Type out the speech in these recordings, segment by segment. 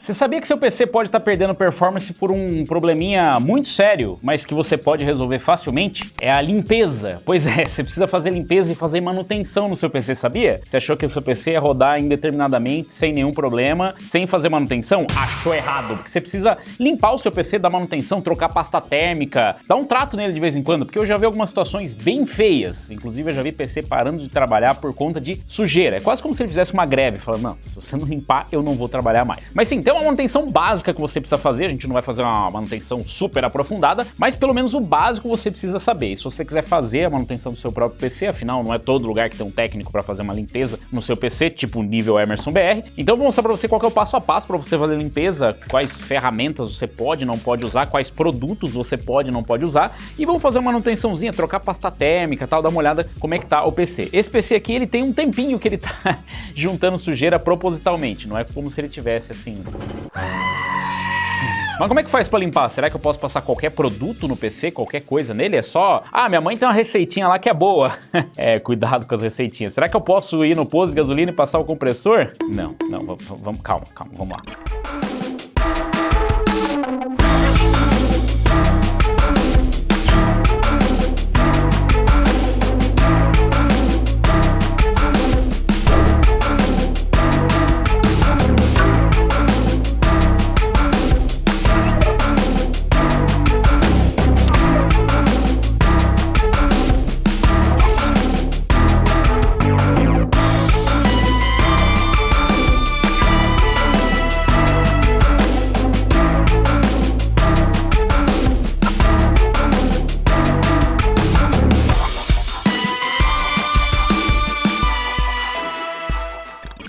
Você sabia que seu PC pode estar perdendo performance por um probleminha muito sério, mas que você pode resolver facilmente? É a limpeza. Pois é, você precisa fazer limpeza e fazer manutenção no seu PC, sabia? Você achou que o seu PC ia rodar indeterminadamente, sem nenhum problema, sem fazer manutenção? Achou errado, porque você precisa limpar o seu PC, dar manutenção, trocar pasta térmica, dar um trato nele de vez em quando, porque eu já vi algumas situações bem feias. Inclusive eu já vi PC parando de trabalhar por conta de sujeira. É quase como se ele fizesse uma greve, falando, não, se você não limpar, eu não vou trabalhar mais. Mas sim, tem uma manutenção básica que você precisa fazer, a gente não vai fazer uma manutenção super aprofundada, mas pelo menos o básico você precisa saber. E se você quiser fazer a manutenção do seu próprio PC, afinal não é todo lugar que tem um técnico para fazer uma limpeza no seu PC, tipo nível Emerson BR, então eu vou mostrar para você qual que é o passo a passo para você fazer a limpeza, quais ferramentas você pode e não pode usar, quais produtos você pode e não pode usar, e vamos fazer uma manutençãozinha, trocar pasta térmica, tal, dar uma olhada como é que tá o PC. Esse PC aqui, ele tem um tempinho que ele tá juntando sujeira propositalmente, não é como se ele tivesse assim... Mas como é que faz pra limpar? Será que eu posso passar qualquer produto no PC, qualquer coisa nele? É só... Ah, minha mãe tem uma receitinha lá que é boa. É, cuidado com as receitinhas. Será que eu posso ir no posto de gasolina e passar o compressor? Não, vamos, calma, vamos lá.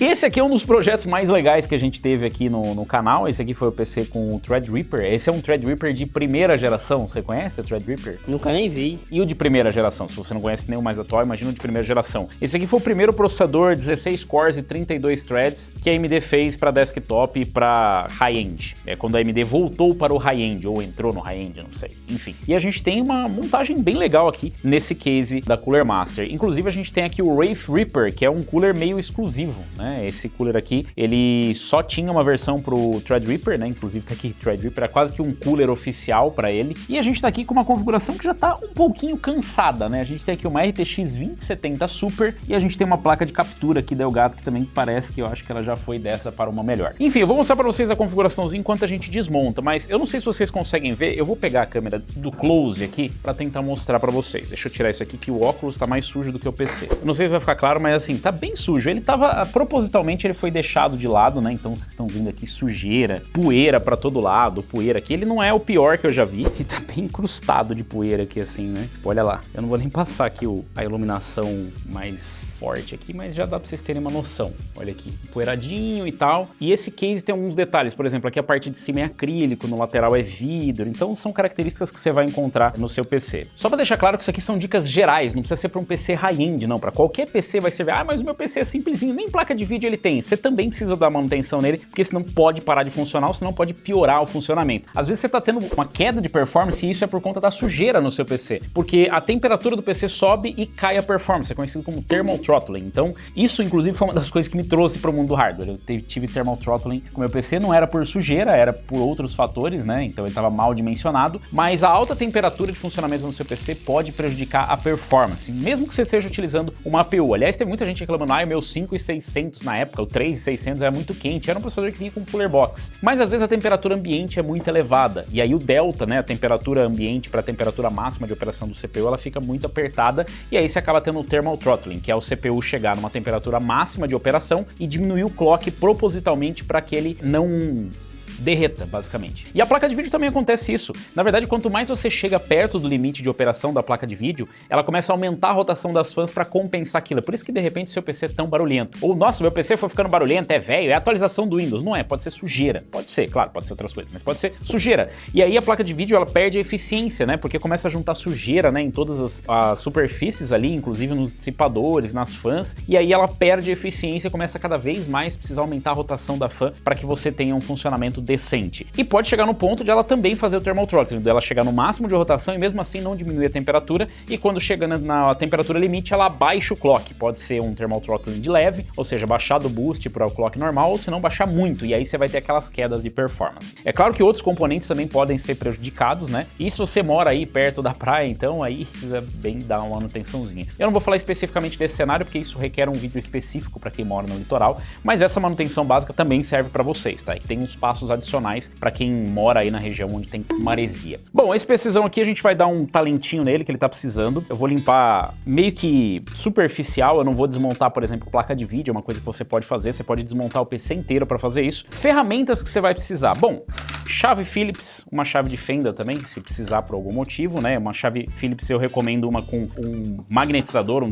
Esse aqui é um dos projetos mais legais que a gente teve aqui no canal. Esse aqui foi o PC com o Threadripper. Esse é um Threadripper de primeira geração. Você conhece o Threadripper? Nunca nem vi. E o de primeira geração? Se você não conhece nenhum mais atual, imagina o de primeira geração. Esse aqui foi o primeiro processador 16 cores e 32 threads que a AMD fez para desktop e para high-end. É quando a AMD voltou para o high-end, ou entrou no high-end, não sei. Enfim. E a gente tem uma montagem bem legal aqui nesse case da Cooler Master. Inclusive a gente tem aqui o Wraith Reaper, que é um cooler meio exclusivo, né? Esse cooler aqui, ele só tinha uma versão pro Threadripper, né? Inclusive tá aqui Threadripper, é quase que um cooler oficial para ele. E a gente tá aqui com uma configuração que já tá um pouquinho cansada, né? A gente tem aqui uma RTX 2070 Super e a gente tem uma placa de captura aqui da Elgato que também parece que eu acho que ela já foi dessa para uma melhor. Enfim, eu vou mostrar para vocês a configuraçãozinha enquanto a gente desmonta, mas eu não sei se vocês conseguem ver, eu vou pegar a câmera do close aqui para tentar mostrar para vocês. Deixa eu tirar isso aqui que o óculos tá mais sujo do que o PC. Eu não sei se vai ficar claro, mas assim, tá bem sujo. Ele tava propositalmente, ele foi deixado de lado, né? Então vocês estão vendo aqui sujeira, poeira pra todo lado, poeira aqui. Ele não é o pior que eu já vi. Ele tá bem incrustado de poeira aqui assim, né? Olha lá. Eu não vou nem passar aqui a iluminação mais forte aqui, mas já dá pra vocês terem uma noção. Olha aqui, empoeiradinho e tal. E esse case tem alguns detalhes, por exemplo, aqui a parte de cima é acrílico, no lateral é vidro, então são características que você vai encontrar no seu PC. Só pra deixar claro que isso aqui são dicas gerais, não precisa ser pra um PC high-end, não. Pra qualquer PC vai servir. Ah, mas o meu PC é simplesinho, nem placa de vídeo ele tem. Você também precisa dar manutenção nele, porque senão pode parar de funcionar, ou senão pode piorar o funcionamento. Às vezes você tá tendo uma queda de performance e isso é por conta da sujeira no seu PC, porque a temperatura do PC sobe e cai a performance, é conhecido como thermal throttling. Então, isso inclusive foi uma das coisas que me trouxe para o mundo do hardware. Eu tive thermal throttling com meu PC, não era por sujeira, era por outros fatores, né? Então ele estava mal dimensionado, mas a alta temperatura de funcionamento no seu PC pode prejudicar a performance, mesmo que você esteja utilizando uma APU. Aliás, tem muita gente reclamando, o meu 5600 na época, o 3600 era muito quente, era um processador que vinha com cooler box. Mas às vezes a temperatura ambiente é muito elevada, e aí o delta, né, a temperatura ambiente para a temperatura máxima de operação do CPU, ela fica muito apertada, e aí você acaba tendo o thermal throttling, que é o CPU chegar numa temperatura máxima de operação e diminuir o clock propositalmente para que ele não derreta, basicamente. E a placa de vídeo também acontece isso. Na verdade, quanto mais você chega perto do limite de operação da placa de vídeo, ela começa a aumentar a rotação das fãs para compensar aquilo. É por isso que, de repente, seu PC é tão barulhento. Ou, nossa, meu PC foi ficando barulhento, é velho, é atualização do Windows. Não é, pode ser sujeira. Pode ser, claro, pode ser outras coisas, mas pode ser sujeira. E aí a placa de vídeo, ela perde a eficiência, né? Porque começa a juntar sujeira, né, em todas as superfícies ali, inclusive nos dissipadores, nas fãs, e aí ela perde a eficiência e começa cada vez mais precisar aumentar a rotação da fã para que você tenha um funcionamento decente. E pode chegar no ponto de ela também fazer o thermal throttling, dela chegar no máximo de rotação e mesmo assim não diminuir a temperatura, e quando chega na temperatura limite ela baixa o clock. Pode ser um thermal throttling de leve, ou seja, baixar do boost para o clock normal, ou se não baixar muito, e aí você vai ter aquelas quedas de performance. É claro que outros componentes também podem ser prejudicados, né? E se você mora aí perto da praia, então aí precisa bem dar uma manutençãozinha. Eu não vou falar especificamente desse cenário, porque isso requer um vídeo específico para quem mora no litoral, mas essa manutenção básica também serve para vocês, tá? E tem uns passos adicionais para quem mora aí na região onde tem maresia. Bom, esse PCzão aqui a gente vai dar um talentinho nele que ele tá precisando. Eu vou limpar meio que superficial, eu não vou desmontar, por exemplo, placa de vídeo, é uma coisa que você pode fazer, você pode desmontar o PC inteiro para fazer isso. Ferramentas que você vai precisar. Bom, chave Phillips, uma chave de fenda também, se precisar por algum motivo, né? Uma chave Phillips eu recomendo uma com um magnetizador, um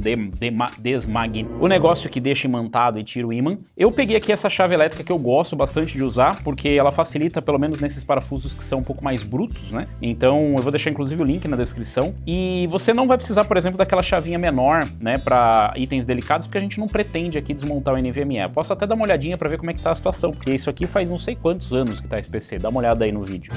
desmag, o negócio que deixa imantado e tira o ímã. Eu peguei aqui essa chave elétrica que eu gosto bastante de usar, porque ela facilita, pelo menos nesses parafusos que são um pouco mais brutos, né? Então eu vou deixar inclusive o link na descrição. E você não vai precisar, por exemplo, daquela chavinha menor, né, para itens delicados, porque a gente não pretende aqui desmontar o NVMe. Eu posso até dar uma olhadinha para ver como é que tá a situação, porque isso aqui faz não sei quantos anos que tá esse PC. Dá uma olhada aí no vídeo.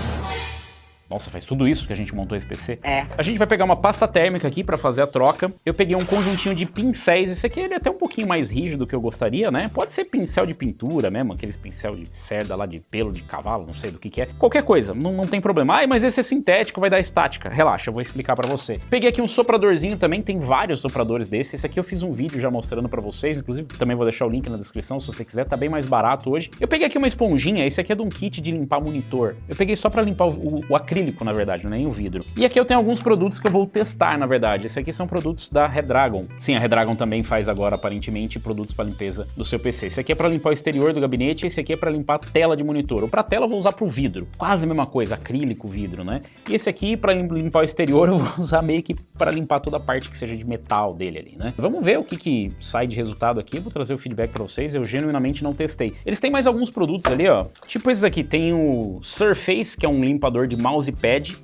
Nossa, faz tudo isso que a gente montou esse PC? É. A gente vai pegar uma pasta térmica aqui pra fazer a troca. Eu peguei um conjuntinho de pincéis. Esse aqui ele é até um pouquinho mais rígido do que eu gostaria, né? Pode ser pincel de pintura mesmo, aqueles pincel de cerda lá de pelo de cavalo, não sei do que é. Qualquer coisa, não tem problema. Ai, mas esse é sintético, vai dar estática. Relaxa, eu vou explicar pra você. Peguei aqui um sopradorzinho também, tem vários sopradores desses. Esse aqui eu fiz um vídeo já mostrando pra vocês, inclusive também vou deixar o link na descrição se você quiser, tá bem mais barato hoje. Eu peguei aqui uma esponjinha, esse aqui é de um kit de limpar monitor. Eu peguei só pra limpar o acrílico, na verdade, nem o vidro. E aqui eu tenho alguns produtos que eu vou testar, na verdade. Esses aqui são produtos da Redragon. Sim, a Redragon também faz agora, aparentemente, produtos para limpeza do seu PC. Esse aqui é para limpar o exterior do gabinete, esse aqui é para limpar a tela de monitor. Ou para tela eu vou usar pro vidro. Quase a mesma coisa, acrílico, vidro, né? E esse aqui, para limpar o exterior, eu vou usar meio que para limpar toda a parte que seja de metal dele ali, né? Vamos ver o que sai de resultado aqui. Eu vou trazer o feedback para vocês. Eu genuinamente não testei. Eles têm mais alguns produtos ali, ó. Tipo esses aqui. Tem o Surface, que é um limpador de mousepad.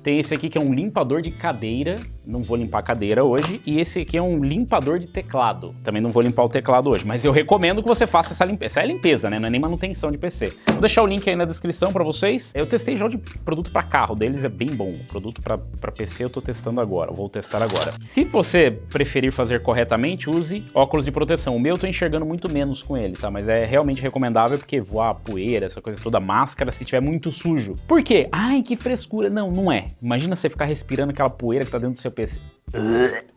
Tem esse aqui que é um limpador de cadeira, não vou limpar a cadeira hoje, e esse aqui é um limpador de teclado, também não vou limpar o teclado hoje, mas eu recomendo que você faça essa limpeza. Essa é limpeza, né? Não é nem manutenção de PC. Vou deixar o link aí na descrição pra vocês. Eu testei já de produto pra carro, deles é bem bom. O produto pra PC eu tô testando agora, vou testar agora. Se você preferir fazer corretamente, use óculos de proteção. O meu eu tô enxergando muito menos com ele, tá? Mas é realmente recomendável porque voar poeira, essa coisa toda, máscara, se tiver muito sujo. Por quê? Ai, que frescura. Não, não é. Imagina você ficar respirando aquela poeira que tá dentro do seu PC.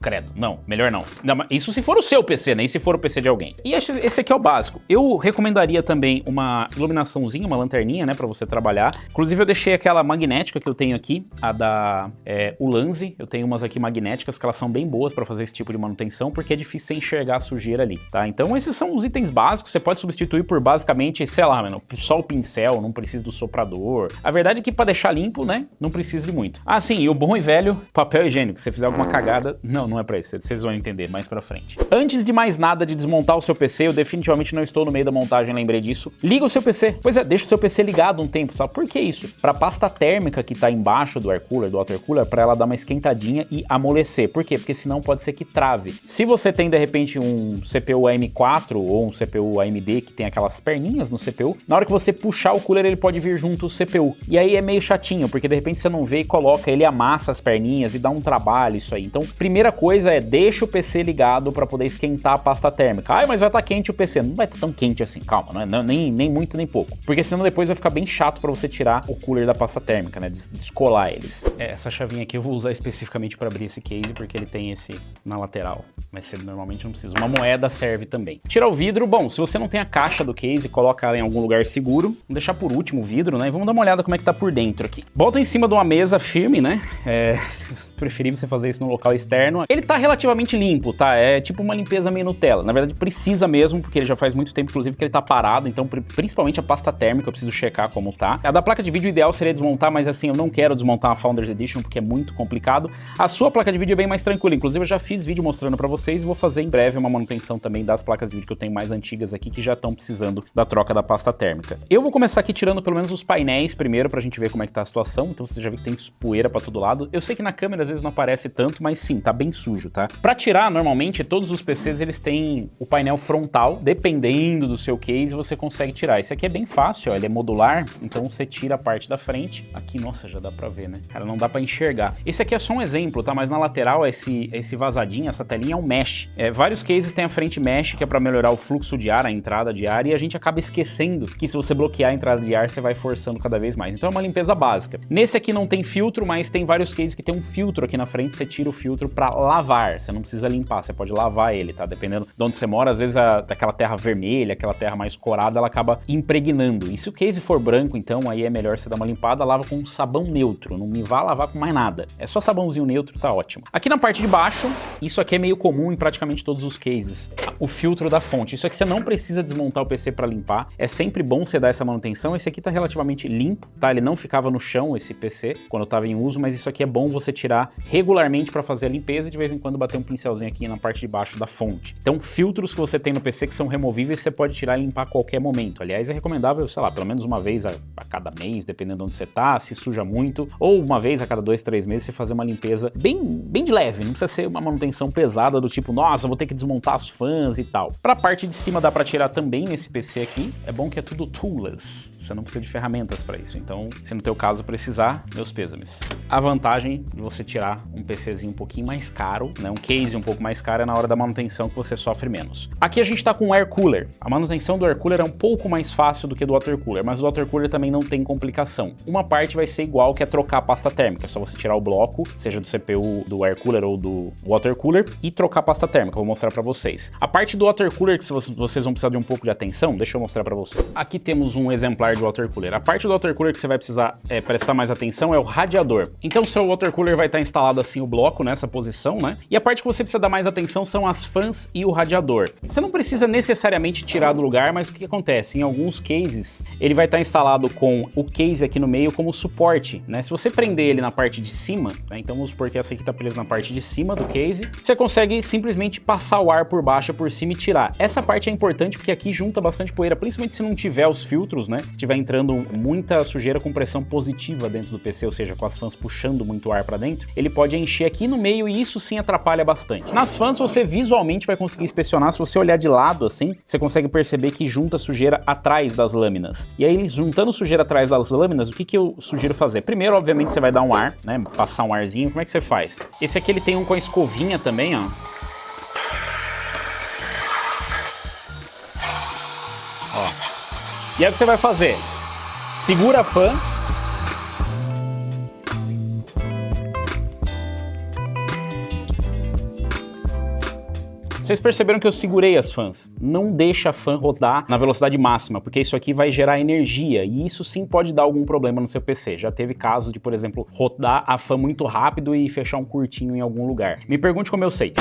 Credo, não, melhor não. Isso se for o seu PC, né? E se for o PC de alguém. E esse aqui é o básico. Eu recomendaria também uma iluminaçãozinha, uma lanterninha, né? Pra você trabalhar. Inclusive eu deixei aquela magnética que eu tenho aqui, a da Ulanzi. Eu tenho umas aqui magnéticas que elas são bem boas pra fazer esse tipo de manutenção, porque é difícil você enxergar a sujeira ali, tá? Então esses são os itens básicos. Você pode substituir por basicamente, sei lá, mano, só o pincel, não precisa do soprador. A verdade é que pra deixar limpo, né? Não precisa de muito. Ah, sim, e o bom e velho papel higiênico. Se você fizer alguma cagada, não é pra isso, vocês vão entender mais pra frente. Antes de mais nada de desmontar o seu PC, eu definitivamente não estou no meio da montagem, lembrei disso. Liga o seu PC, pois é, deixa o seu PC ligado um tempo, sabe? Por que isso? Pra pasta térmica que tá embaixo do air cooler, do water cooler, pra ela dar uma esquentadinha e amolecer. Por quê? Porque senão pode ser que trave. Se você tem, de repente, um CPU AM4 ou um CPU AMD que tem aquelas perninhas no CPU, na hora que você puxar o cooler, ele pode vir junto o CPU. E aí é meio chatinho, porque de repente você não vê e coloca, ele amassa as perninhas e dá um trabalho isso aí. Então, primeira coisa é, deixa o PC ligado para poder esquentar a pasta térmica. Ai, mas vai estar quente o PC. Não vai estar tão quente assim, calma, não é nem muito nem pouco. Porque senão depois vai ficar bem chato para você tirar o cooler da pasta térmica, né? Descolar eles. Essa chavinha aqui eu vou usar especificamente para abrir esse case, porque ele tem esse na lateral. Mas você normalmente não precisa. Uma moeda serve também. Tirar o vidro, bom, se você não tem a caixa do case, coloca ela em algum lugar seguro. Vamos deixar por último o vidro, né? E vamos dar uma olhada como é que tá por dentro aqui. Bota em cima de uma mesa firme, né? Preferível você fazer isso no local externo. Ele tá relativamente limpo, tá? É tipo uma limpeza meio Nutella. Na verdade, precisa mesmo, porque ele já faz muito tempo, inclusive, que ele tá parado. Então, principalmente a pasta térmica, eu preciso checar como tá. A da placa de vídeo, o ideal seria desmontar, mas assim, eu não quero desmontar a Founders Edition, porque é muito complicado. A sua placa de vídeo é bem mais tranquila. Inclusive, eu já fiz vídeo mostrando pra vocês e vou fazer em breve uma manutenção também das placas de vídeo que eu tenho mais antigas aqui, que já estão precisando da troca da pasta térmica. Eu vou começar aqui tirando pelo menos os painéis primeiro, pra gente ver como é que tá a situação. Então, você já viu que tem poeira pra todo lado. Eu sei que na câmera, às vezes, não aparece tanto, mas sim, tá bem sujo, tá? Pra tirar, normalmente, todos os PCs, eles têm o painel frontal, dependendo do seu case, você consegue tirar. Esse aqui é bem fácil, ó, ele é modular, então você tira a parte da frente. Aqui, nossa, já dá pra ver, né? Cara, não dá pra enxergar. Esse aqui é só um exemplo, tá? Mas na lateral, esse vazadinho, essa telinha é um mesh. Vários cases têm a frente mesh, que é pra melhorar o fluxo de ar, a entrada de ar, e a gente acaba esquecendo que se você bloquear a entrada de ar, você vai forçando cada vez mais. Então é uma limpeza básica. Nesse aqui não tem filtro, mas tem vários cases que tem um filtro aqui na frente, você tira o filtro pra lavar. Você não precisa limpar, você pode lavar ele, tá? Dependendo de onde você mora, às vezes daquela terra vermelha, aquela terra mais corada, ela acaba impregnando. E se o case for branco, então, aí é melhor você dar uma limpada, lava com um sabão neutro, não me vá lavar com mais nada. É só sabãozinho neutro, tá ótimo. Aqui na parte de baixo, isso aqui é meio comum em praticamente todos os cases. O filtro da fonte. Isso aqui você não precisa desmontar o PC para limpar. É sempre bom você dar essa manutenção. Esse aqui tá relativamente limpo, tá? Ele não ficava no chão, esse PC, quando eu tava em uso, mas isso aqui é bom você tirar regularmente para fazer a limpeza e de vez em quando bater um pincelzinho aqui na parte de baixo da fonte. Então, filtros que você tem no PC que são removíveis, você pode tirar e limpar a qualquer momento. Aliás, é recomendável, sei lá, pelo menos uma vez a cada mês, dependendo de onde você tá, se suja muito, ou uma vez a cada 2, 3 meses você fazer uma limpeza bem de leve, não precisa ser uma manutenção pesada do tipo, nossa, vou ter que desmontar as fãs e tal. Pra parte de cima dá pra tirar também nesse PC aqui, é bom que é tudo toolless, você não precisa de ferramentas para isso, então se no teu caso precisar, meus pêsames. A vantagem de você tirar um PCzinho um pouquinho mais caro, né, um case um pouco mais caro é na hora da manutenção que você sofre menos. Aqui a gente tá com o Air Cooler, a manutenção do Air Cooler é um pouco mais fácil do que do Water Cooler, mas o Water Cooler também não tem complicação. Uma parte vai ser igual, que é trocar a pasta térmica, é só você tirar o bloco, seja do CPU do Air Cooler ou do Water Cooler, e trocar a pasta térmica, vou mostrar para vocês. A parte do Water Cooler, que vocês vão precisar de um pouco de atenção, deixa eu mostrar para vocês. Aqui temos um exemplar de Water Cooler. A parte do Water Cooler que você vai precisar prestar mais atenção é o radiador. Então, seu Water Cooler vai estar instalado assim o bloco nessa posição, né? E a parte que você precisa dar mais atenção são as fãs e o radiador. Você não precisa necessariamente tirar do lugar, mas o que acontece? Em alguns cases, ele vai estar instalado com o case aqui no meio como suporte, né? Se você prender ele na parte de cima, né? Então vamos supor que essa aqui está presa na parte de cima do case, você consegue simplesmente passar o ar por baixo, por cima e tirar. Essa parte é importante porque aqui junta bastante poeira, principalmente se não tiver os filtros, né? Se estiver entrando muita sujeira com pressão positiva dentro do PC, ou seja, com as fãs puxando muito ar para dentro, ele pode encher aqui no meio e isso sim atrapalha bastante. Nas fãs você visualmente vai conseguir inspecionar, se você olhar de lado assim, você consegue perceber que junta sujeira atrás das lâminas. E aí, juntando sujeira atrás das lâminas, o que eu sugiro fazer? Primeiro, obviamente, você vai dar um ar, né? Passar um arzinho. Como é que você faz? Esse aqui ele tem um com a escovinha também, ó. E aí o que você vai fazer? Segura a fã. Vocês perceberam que eu segurei as fãs. Não deixa a fã rodar na velocidade máxima, porque isso aqui vai gerar energia, e isso sim pode dar algum problema no seu PC. Já teve casos de, por exemplo, rodar a fã muito rápido e fechar um curtinho em algum lugar. Me pergunte como eu sei.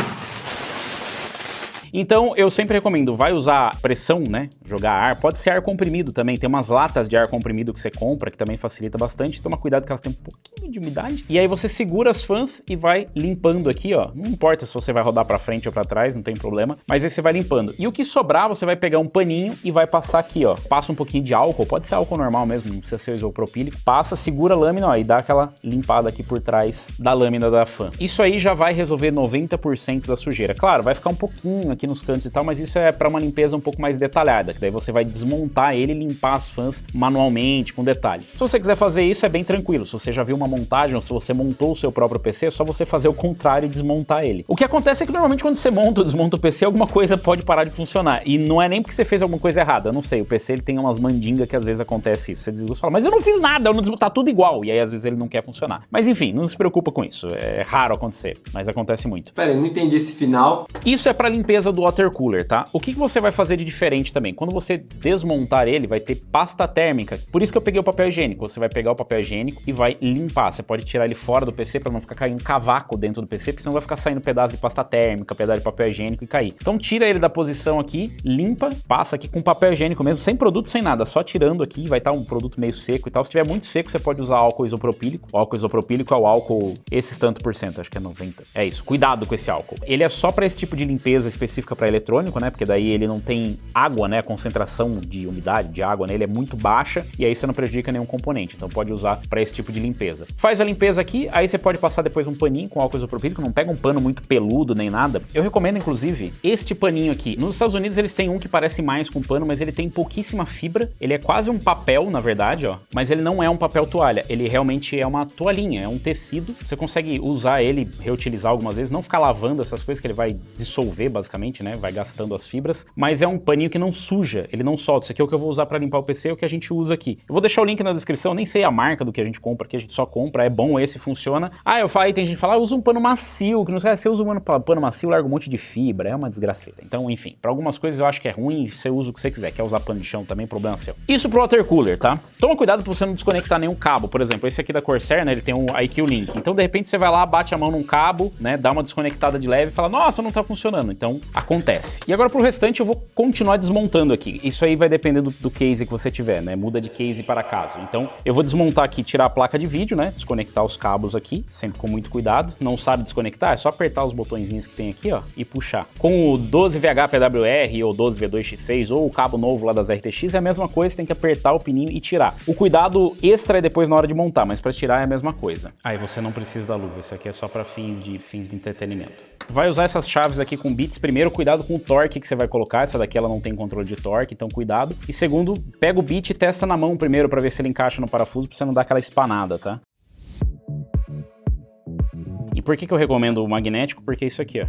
Então, eu sempre recomendo, vai usar pressão, né, jogar ar, pode ser ar comprimido também, tem umas latas de ar comprimido que você compra, que também facilita bastante, toma cuidado que elas têm um pouquinho de umidade, e aí você segura as fãs e vai limpando aqui, ó, não importa se você vai rodar pra frente ou pra trás, não tem problema, mas aí você vai limpando. E o que sobrar, você vai pegar um paninho e vai passar aqui, ó, passa um pouquinho de álcool, pode ser álcool normal mesmo, não precisa ser isopropílico, passa, segura a lâmina, ó, e dá aquela limpada aqui por trás da lâmina da fã. Isso aí já vai resolver 90% da sujeira. Claro, vai ficar um pouquinho aqui nos cantos e tal, mas isso é para uma limpeza um pouco mais detalhada, que daí você vai desmontar ele e limpar as fãs manualmente, com detalhe. Se você quiser fazer isso, é bem tranquilo. Se você já viu uma montagem ou se você montou o seu próprio PC, é só você fazer o contrário e desmontar ele. O que acontece é que normalmente quando você monta ou desmonta o PC, alguma coisa pode parar de funcionar. E não é nem porque você fez alguma coisa errada, eu não sei. O PC ele tem umas mandingas que às vezes acontece isso. Você desliga e fala, mas eu não fiz nada, tá tudo igual. E aí às vezes ele não quer funcionar. Mas enfim, não se preocupa com isso. É raro acontecer, mas acontece muito. Pera, eu não entendi esse final. Isso é para limpeza do Water Cooler, tá? O que você vai fazer de diferente também? Quando você desmontar ele, vai ter pasta térmica. Por isso que eu peguei o papel higiênico. Você vai pegar o papel higiênico e vai limpar. Você pode tirar ele fora do PC para não ficar caindo cavaco dentro do PC, porque senão vai ficar saindo pedaço de pasta térmica, pedaço de papel higiênico e cair. Então tira ele da posição aqui, limpa, passa aqui com papel higiênico mesmo, sem produto, sem nada, só tirando aqui, vai estar um produto meio seco e tal. Se tiver muito seco, você pode usar álcool isopropílico. O álcool isopropílico é o álcool, esses tanto por cento, acho que é 90. É isso, cuidado com esse álcool. Ele é só para esse tipo de limpeza específica específica para eletrônico, né? Porque daí ele não tem água, né? A concentração de umidade, de água nele é muito baixa e aí você não prejudica nenhum componente. Então pode usar para esse tipo de limpeza. Faz a limpeza aqui, aí você pode passar depois um paninho com álcool isopropílico, não pega um pano muito peludo nem nada. Eu recomendo, inclusive, este paninho aqui. Nos Estados Unidos eles têm um que parece mais com pano, mas ele tem pouquíssima fibra. Ele é quase um papel, na verdade, ó. Mas ele não é um papel toalha. Ele realmente é uma toalhinha, é um tecido. Você consegue usar ele, reutilizar algumas vezes, não ficar lavando essas coisas que ele vai dissolver, basicamente, né? Vai gastando as fibras. Mas é um paninho que não suja, ele não solta. Isso aqui é o que eu vou usar para limpar o PC, é o que a gente usa aqui. Eu vou deixar o link na descrição, nem sei a marca do que a gente compra aqui, a gente só compra, é bom esse, funciona. Ah, eu falei, tem gente que fala, usa um pano macio, que não sei, você usa um pano macio, larga um monte de fibra, é uma desgraceira. Então, enfim, para algumas coisas eu acho que é ruim, você usa o que você quiser. Quer usar pano de chão também, problema seu. Isso pro water cooler, tá? Toma cuidado pra você não desconectar nenhum cabo. Por exemplo, esse aqui da Corsair, né, ele tem um IQ Link. Então, de repente, você vai lá, bate a mão num cabo, né, dá uma desconectada de leve e fala, nossa, não tá funcionando. Então, acontece. E agora pro restante eu vou continuar desmontando aqui. Isso aí vai depender do case que você tiver, né? Muda de case para caso. Então, eu vou desmontar aqui, tirar a placa de vídeo, né? Desconectar os cabos aqui, sempre com muito cuidado. Não sabe desconectar? É só apertar os botõezinhos que tem aqui, ó, e puxar. Com o 12VH PWR ou 12V2X6 ou o cabo novo lá das RTX é a mesma coisa, você tem que apertar o pininho e tirar. O cuidado extra é depois na hora de montar, mas para tirar é a mesma coisa. Aí você não precisa da luva, isso aqui é só para fins de entretenimento. Vai usar essas chaves aqui com bits. Primeiro, cuidado com o torque que você vai colocar. Essa daqui ela não tem controle de torque, então cuidado. E segundo, pega o bit e testa na mão primeiro para ver se ele encaixa no parafuso, para você não dar aquela espanada, tá? E por que eu recomendo o magnético? Porque é isso aqui, ó.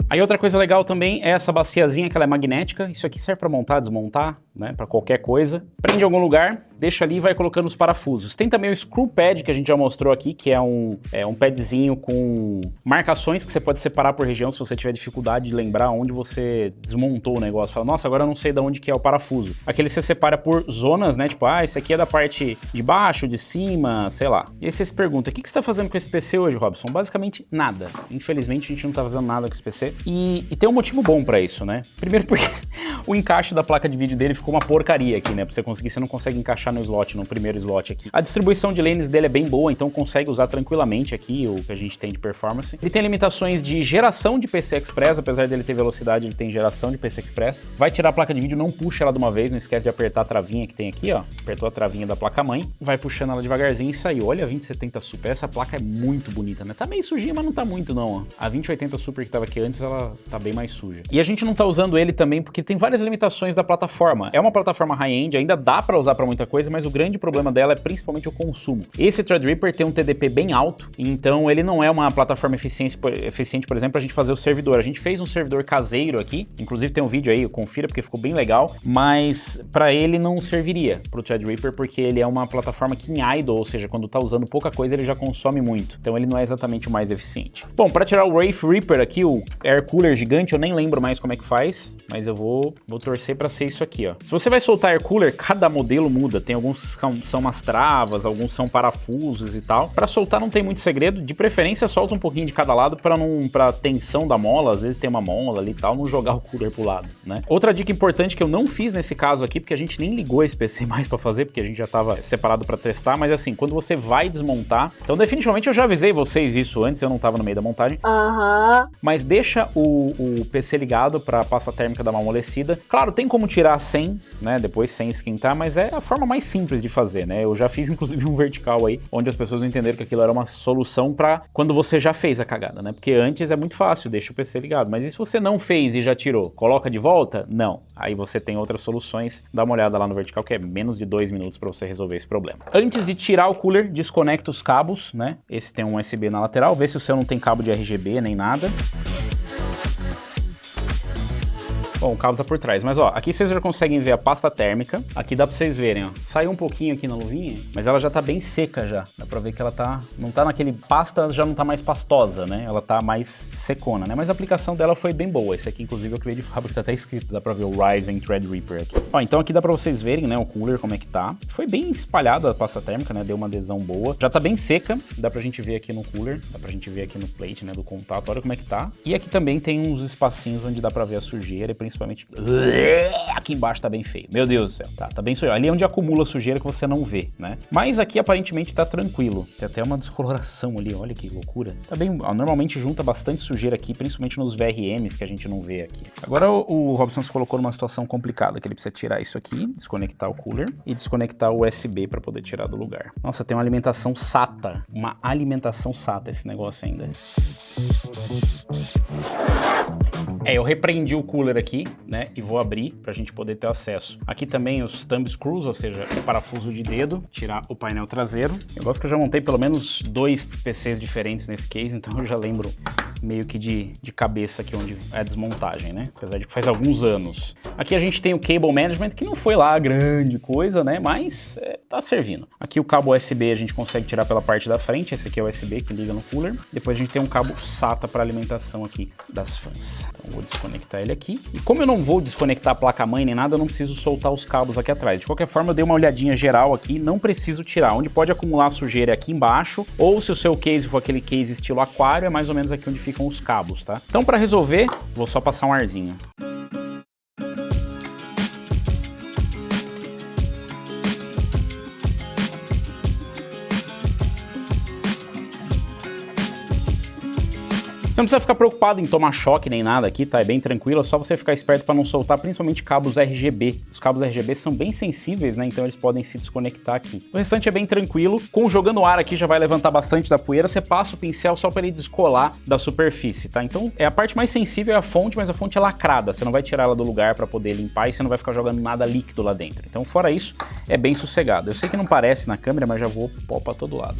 Aí outra coisa legal também é essa baciazinha que ela é magnética. Isso aqui serve para montar, desmontar, né, para qualquer coisa. Prende em algum lugar, deixa ali e vai colocando os parafusos. Tem também o screw pad que a gente já mostrou aqui, que é um padzinho com marcações que você pode separar por região se você tiver dificuldade de lembrar onde você desmontou o negócio. Fala, nossa, agora eu não sei de onde que é o parafuso. Aquele você separa por zonas, né, tipo, ah, esse aqui é da parte de baixo, de cima, sei lá. E aí você se pergunta, o que você tá fazendo com esse PC hoje, Robson? Basicamente nada. Infelizmente a gente não tá fazendo nada com esse PC. E tem um motivo bom pra isso, né? Primeiro porque o encaixe da placa de vídeo dele ficou uma porcaria aqui, né? Pra você conseguir, você não consegue encaixar no slot, no primeiro slot aqui. A distribuição de lanes dele é bem boa, então consegue usar tranquilamente aqui o que a gente tem de performance. Ele tem limitações de geração de PCI Express, apesar dele ter velocidade, ele tem geração de PCI Express. Vai tirar a placa de vídeo, não puxa ela de uma vez, não esquece de apertar a travinha que tem aqui, ó. Apertou a travinha da placa-mãe, vai puxando ela devagarzinho e saiu. Olha a 2070 Super, essa placa é muito bonita, né? Tá meio sujinha, mas não tá muito não, ó. A 2080 Super que tava aqui antes, ela tá bem mais suja. E a gente não tá usando ele também porque tem várias limitações da plataforma. É uma plataforma high-end, ainda dá pra usar pra muita coisa, mas o grande problema dela é principalmente o consumo. Esse Threadripper tem um TDP bem alto, então ele não é uma plataforma eficiente, por exemplo, pra gente fazer o servidor. A gente fez um servidor caseiro aqui, inclusive tem um vídeo aí, confira porque ficou bem legal, mas pra ele não serviria pro Threadripper porque ele é uma plataforma que em idle, ou seja, quando tá usando pouca coisa ele já consome muito, então ele não é exatamente o mais eficiente. Bom, pra tirar o Wraith Reaper aqui, o Air Cooler gigante, eu nem lembro mais como é que faz, mas eu vou torcer pra ser isso aqui, ó. Se você vai soltar Air Cooler, cada modelo muda, tem alguns que são umas travas, alguns são parafusos e tal. Pra soltar não tem muito segredo, de preferência solta um pouquinho de cada lado pra tensão da mola, às vezes tem uma mola ali e tal, não jogar o cooler pro lado, né? Outra dica importante que eu não fiz nesse caso aqui, porque a gente nem ligou esse PC mais pra fazer, porque a gente já tava separado pra testar, mas assim, quando você vai desmontar, então definitivamente eu já avisei vocês isso antes, eu não tava no meio da montagem, mas deixa o PC ligado pra pasta térmica dar uma amolecida. Claro, tem como tirar sem, né, depois sem esquentar, mas é a forma mais simples de fazer, né? Eu já fiz inclusive um vertical aí, onde as pessoas não entenderam que aquilo era uma solução pra quando você já fez a cagada, né? Porque antes é muito fácil, deixa o PC ligado, mas e se você não fez e já tirou, coloca de volta? Não. Aí você tem outras soluções, dá uma olhada lá no vertical que é menos de 2 minutos pra você resolver esse problema. Antes de tirar o cooler, desconecta os cabos, né? Esse tem um USB na lateral, vê se o seu não tem cabo de RGB nem nada. Bom, o cabo tá por trás, mas ó, aqui vocês já conseguem ver a pasta térmica, aqui dá pra vocês verem, ó, saiu um pouquinho aqui na luvinha, mas ela já tá bem seca já, dá pra ver que ela tá, não tá naquele, pasta já não tá mais pastosa, né, ela tá mais secona, né, mas a aplicação dela foi bem boa, esse aqui inclusive eu criei de fábrica, tá até escrito, dá pra ver o Ryzen Threadripper aqui. Ó, então aqui dá pra vocês verem, né, o cooler como é que tá, foi bem espalhado a pasta térmica, né, deu uma adesão boa, já tá bem seca, dá pra gente ver aqui no cooler, dá pra gente ver aqui no plate, né, do contato, olha como é que tá, e aqui também tem uns espacinhos onde dá pra ver a sujeira, principalmente aqui embaixo tá bem feio. Meu Deus do céu, tá bem sujo. Ali é onde acumula sujeira que você não vê, né? Mas aqui aparentemente tá tranquilo. Tem até uma descoloração ali, olha que loucura. Tá bem, normalmente junta bastante sujeira aqui, principalmente nos VRMs que a gente não vê aqui. Agora o Robson se colocou numa situação complicada, que ele precisa tirar isso aqui, desconectar o cooler e desconectar o USB para poder tirar do lugar. Nossa, tem uma alimentação SATA, esse negócio ainda. Eu repreendi o cooler aqui, né, e vou abrir pra gente poder ter acesso. Aqui também os thumb screws, ou seja, o parafuso de dedo, tirar o painel traseiro. Eu gosto que eu já montei pelo menos 2 PCs diferentes nesse case, então eu já lembro meio que de cabeça aqui onde é a desmontagem, né, apesar de que faz alguns anos. Aqui a gente tem o cable management, que não foi lá a grande coisa, né, mas tá servindo. Aqui o cabo USB a gente consegue tirar pela parte da frente, esse aqui é o USB que liga no cooler. Depois a gente tem um cabo SATA para alimentação aqui das fãs. Então vou desconectar ele aqui. E como eu não vou desconectar a placa-mãe nem nada, eu não preciso soltar os cabos aqui atrás. De qualquer forma, eu dei uma olhadinha geral aqui, não preciso tirar. Onde pode acumular sujeira é aqui embaixo, ou se o seu case for aquele case estilo aquário, é mais ou menos aqui onde ficam os cabos, tá? Então para resolver, vou só passar um arzinho. Você não precisa ficar preocupado em tomar choque nem nada aqui, tá? É bem tranquilo, é só você ficar esperto para não soltar principalmente cabos RGB. Os cabos RGB são bem sensíveis, né? Então eles podem se desconectar aqui. O restante é bem tranquilo. Com jogando ar aqui já vai levantar bastante da poeira, você passa o pincel só para ele descolar da superfície, tá? Então a parte mais sensível é a fonte, mas a fonte é lacrada. Você não vai tirar ela do lugar para poder limpar e você não vai ficar jogando nada líquido lá dentro. Então fora isso, é bem sossegado. Eu sei que não parece na câmera, mas já vou pó para todo lado.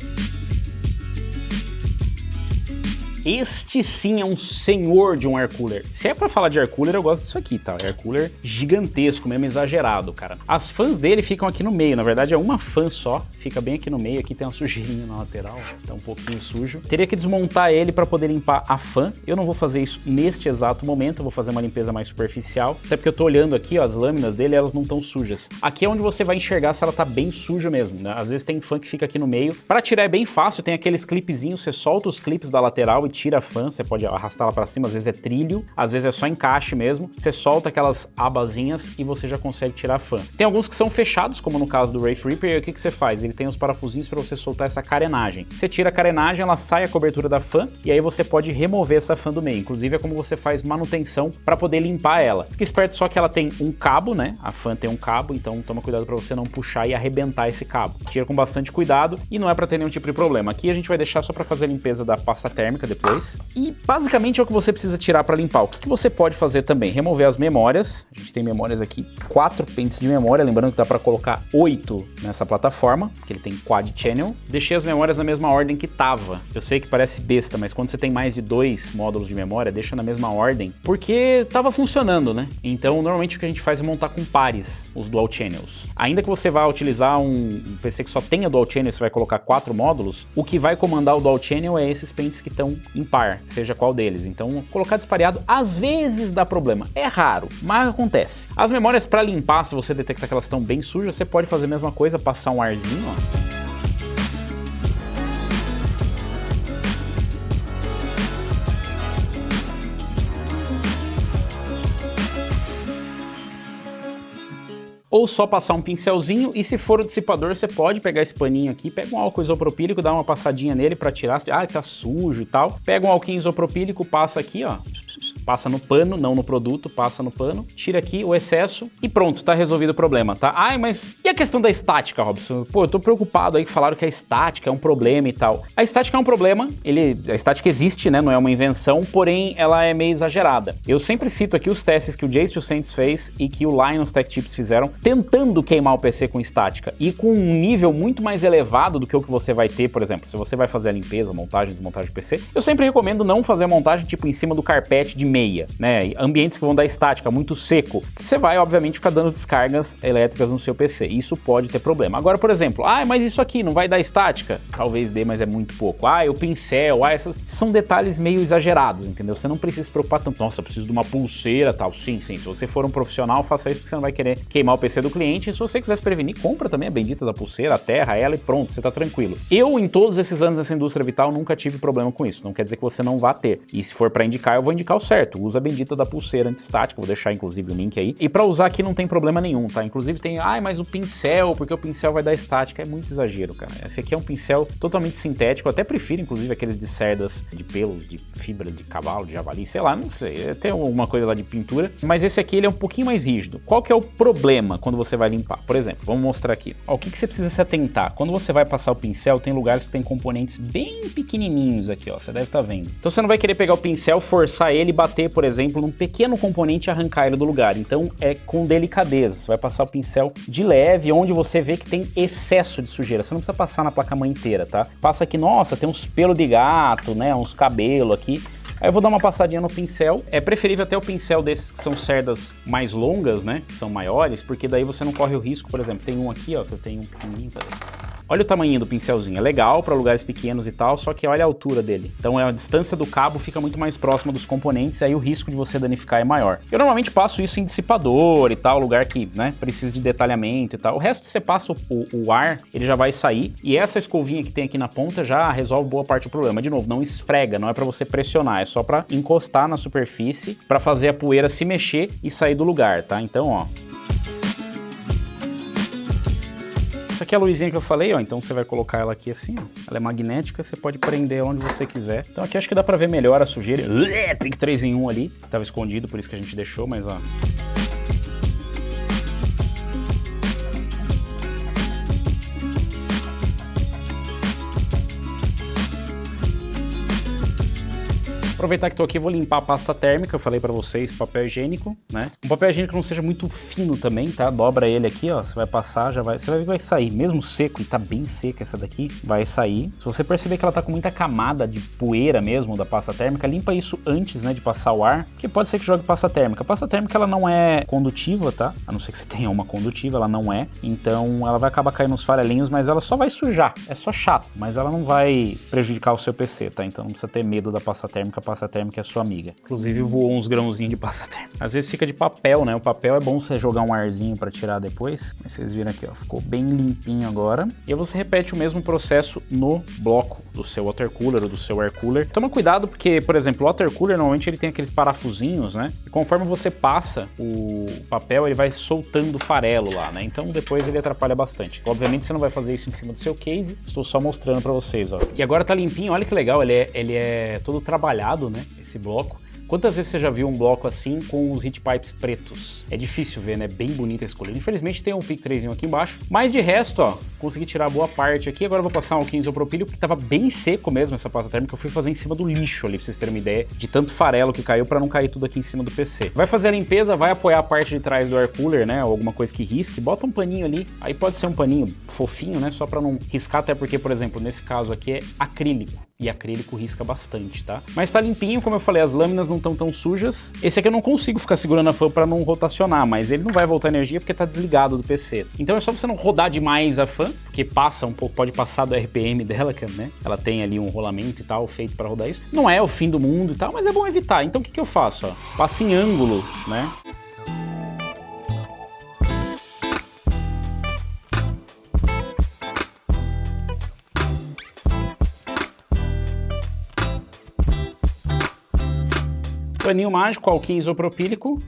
Este sim é um senhor de um air cooler. Se é pra falar de air cooler, eu gosto disso aqui, tá? Air cooler gigantesco, mesmo exagerado, cara. As fãs dele ficam aqui no meio, na verdade é uma fã só, fica bem aqui no meio, aqui tem uma sujeirinha na lateral, tá um pouquinho sujo. Teria que desmontar ele pra poder limpar a fã. Eu não vou fazer isso neste exato momento, eu vou fazer uma limpeza mais superficial, até porque eu tô olhando aqui, ó, as lâminas dele, elas não estão sujas. Aqui é onde você vai enxergar se ela tá bem suja mesmo, né? Às vezes tem fã que fica aqui no meio. Pra tirar é bem fácil, tem aqueles clipezinhos, você solta os clipes da lateral e tira a fã, você pode arrastar ela pra cima, às vezes é trilho, às vezes é só encaixe mesmo, você solta aquelas abazinhas e você já consegue tirar a fã. Tem alguns que são fechados, como no caso do Wraith Reaper, e o que você faz? Ele tem os parafusinhos para você soltar essa carenagem. Você tira a carenagem, ela sai a cobertura da fã, e aí você pode remover essa fã do meio. Inclusive é como você faz manutenção para poder limpar ela. Fica esperto só que ela tem um cabo, né? A fã tem um cabo, então toma cuidado para você não puxar e arrebentar esse cabo. Tira com bastante cuidado e não é para ter nenhum tipo de problema. Aqui a gente vai deixar só para fazer a limpeza da pasta térmica depois. E basicamente é o que você precisa tirar para limpar. O que você pode fazer também? Remover as memórias. A gente tem memórias aqui, 4 pentes de memória, lembrando que dá para colocar 8 nessa plataforma, que ele tem quad channel. Deixei as memórias na mesma ordem que tava. Eu sei que parece besta, mas quando você tem mais de 2 módulos de memória, deixa na mesma ordem, porque tava funcionando, né? Então normalmente o que a gente faz é montar com pares os dual channels. Ainda que você vá utilizar um PC que só tenha dual channel, você vai colocar 4 módulos, o que vai comandar o dual channel é esses pentes que estão em par, seja qual deles. Então colocar dispareado às vezes dá problema, é raro, mas acontece. As memórias para limpar, se você detectar que elas estão bem sujas, você pode fazer a mesma coisa, passar um arzinho, ó. Ou só passar um pincelzinho, e se for o dissipador, você pode pegar esse paninho aqui, pega um álcool isopropílico, dá uma passadinha nele pra tirar, tá sujo e tal. Pega um álcool isopropílico, passa aqui, ó. Passa no pano, não no produto, passa no pano, tira aqui o excesso e pronto, tá resolvido o problema, tá? Ai, mas e a questão da estática, Robson? Pô, eu tô preocupado aí que falaram que a estática é um problema e tal. A estática é um problema, a estática existe, né? Não é uma invenção, porém ela é meio exagerada. Eu sempre cito aqui os testes que o Jace Saints fez e que o Linus Tech Tips fizeram, tentando queimar o PC com estática e com um nível muito mais elevado do que o que você vai ter, por exemplo, se você vai fazer a limpeza, montagem, desmontagem do PC, eu sempre recomendo não fazer a montagem tipo em cima do carpete de meia, né? Ambientes que vão dar estática, muito seco. Você vai, obviamente, ficar dando descargas elétricas no seu PC. Isso pode ter problema. Agora, por exemplo, mas isso aqui não vai dar estática? Talvez dê, mas é muito pouco. O pincel, são detalhes meio exagerados, entendeu? Você não precisa se preocupar tanto. Nossa, eu preciso de uma pulseira, tal. Sim. Se você for um profissional, faça isso porque você não vai querer queimar o PC do cliente. E se você quiser se prevenir, compra também a bendita da pulseira, aterra ela e pronto, você tá tranquilo. Eu, em todos esses anos nessa indústria vital, nunca tive problema com isso. Não quer dizer que você não vá ter. E se for para indicar, eu vou indicar o certo. certo, usa a bendita da pulseira antistática, vou deixar inclusive o link aí. E pra usar aqui não tem problema nenhum, tá? Inclusive tem, mas o pincel, porque o pincel vai dar estática, é muito exagero, cara. Esse aqui é um pincel totalmente sintético, eu até prefiro inclusive aqueles de cerdas de pelos, de fibra de cavalo, de javali, sei lá, não sei, tem alguma coisa lá de pintura, mas esse aqui ele é um pouquinho mais rígido. Qual que é o problema quando você vai limpar? Por exemplo, vamos mostrar aqui. Ó, o que você precisa se atentar? Quando você vai passar o pincel, tem lugares que tem componentes bem pequenininhos aqui, ó, você deve estar vendo. Então você não vai querer pegar o pincel, forçar ele e bater, por exemplo, num pequeno componente e arrancar ele do lugar. Então é com delicadeza, você vai passar o pincel de leve, onde você vê que tem excesso de sujeira. Você não precisa passar na placa-mãe inteira, tá? Passa aqui, nossa, tem uns pelos de gato, né, uns cabelos aqui. Aí eu vou dar uma passadinha no pincel. É preferível até o pincel desses que são cerdas mais longas, né, que são maiores, porque daí você não corre o risco, por exemplo, tem um aqui, ó, que eu tenho um pequenininho, peraí. Olha o tamanho do pincelzinho, é legal para lugares pequenos e tal, só que olha a altura dele. Então a distância do cabo fica muito mais próxima dos componentes, aí o risco de você danificar é maior. Eu normalmente passo isso em dissipador e tal, lugar que, né, precisa de detalhamento e tal. O resto você passa o ar, ele já vai sair, e essa escovinha que tem aqui na ponta já resolve boa parte do problema. De novo, não esfrega, não é para você pressionar, é só para encostar na superfície, para fazer a poeira se mexer e sair do lugar, tá? Então, ó. Essa aqui é a luzinha que eu falei, ó, então você vai colocar ela aqui assim, ó. Ela é magnética, você pode prender onde você quiser. Então aqui acho que dá pra ver melhor a sujeira. Tem 3 em 1 ali, tava escondido, por isso que a gente deixou, mas ó. Aproveitar que tô aqui, vou limpar a pasta térmica, eu falei pra vocês, papel higiênico, né? Um papel higiênico que não seja muito fino também, tá? Dobra ele aqui, ó, você vai passar, já vai, você vai ver que vai sair, mesmo seco, e tá bem seca essa daqui, vai sair. Se você perceber que ela tá com muita camada de poeira mesmo da pasta térmica, limpa isso antes, né, de passar o ar, que pode ser que jogue pasta térmica. A pasta térmica, ela não é condutiva, tá? A não ser que você tenha uma condutiva, ela não é, então ela vai acabar caindo nos farelinhos, mas ela só vai sujar, é só chato, mas ela não vai prejudicar o seu PC, tá? Então não precisa ter medo da pasta térmica, pasta térmica é sua amiga. Inclusive voou uns grãozinhos de pasta térmica. Às vezes fica de papel, né? O papel é bom você jogar um arzinho pra tirar depois. Mas vocês viram aqui, ó. Ficou bem limpinho agora. E aí você repete o mesmo processo no bloco do seu water cooler ou do seu air cooler. Toma cuidado porque, por exemplo, o water cooler normalmente ele tem aqueles parafusinhos, né? E conforme você passa o papel, ele vai soltando farelo lá, né? Então depois ele atrapalha bastante. Obviamente você não vai fazer isso em cima do seu case. Estou só mostrando pra vocês, ó. E agora tá limpinho. Olha que legal. Ele é todo trabalhado, né? Esse bloco. Quantas vezes você já viu um bloco assim com os heat pipes pretos? É difícil ver, né? Bem bonita a escolha. Infelizmente tem um PIC 3 aqui embaixo, mas de resto, ó, consegui tirar boa parte aqui. Agora eu vou passar um alquim isopropílico, porque tava bem seco mesmo essa pasta térmica. Eu fui fazer em cima do lixo ali, pra vocês terem uma ideia de tanto farelo que caiu pra não cair tudo aqui em cima do PC. Vai fazer a limpeza, vai apoiar a parte de trás do air cooler, né? Ou alguma coisa que risque, bota um paninho ali. Aí pode ser um paninho fofinho, né? Só pra não riscar, até porque, por exemplo, nesse caso aqui é acrílico. E acrílico risca bastante, tá? Mas tá limpinho, como eu falei, as lâminas não estão tão sujas. Esse aqui eu não consigo ficar segurando a fan para não rotacionar, mas ele não vai voltar energia porque tá desligado do PC. Então é só você não rodar demais a fan, porque passa um pouco, pode passar do RPM dela, né? Ela tem ali um rolamento e tal, feito para rodar isso. Não é o fim do mundo e tal, mas é bom evitar. Então o que eu faço? Ó? Passo em ângulo, né? Paninho mágico, alquim isopropílico.